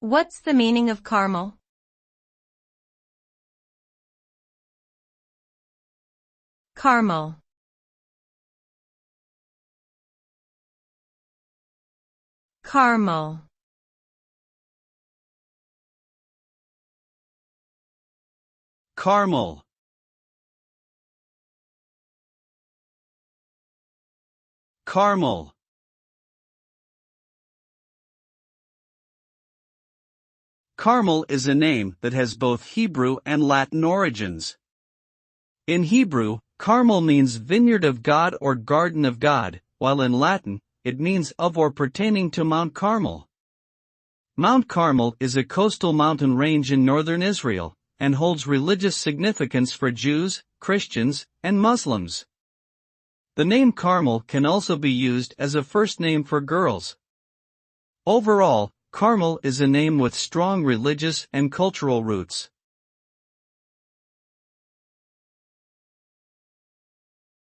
What's the meaning of Carmel? Carmel. Carmel. Carmel. Carmel. Carmel is a name that has both Hebrew and Latin origins. In Hebrew, Carmel means vineyard of God or garden of God, while in Latin, it means of or pertaining to Mount Carmel. Mount Carmel is a coastal mountain range in northern Israel, and holds religious significance for Jews, Christians, and Muslims. The name Carmel can also be used as a first name for girls. Overall, Carmel is a name with strong religious and cultural roots.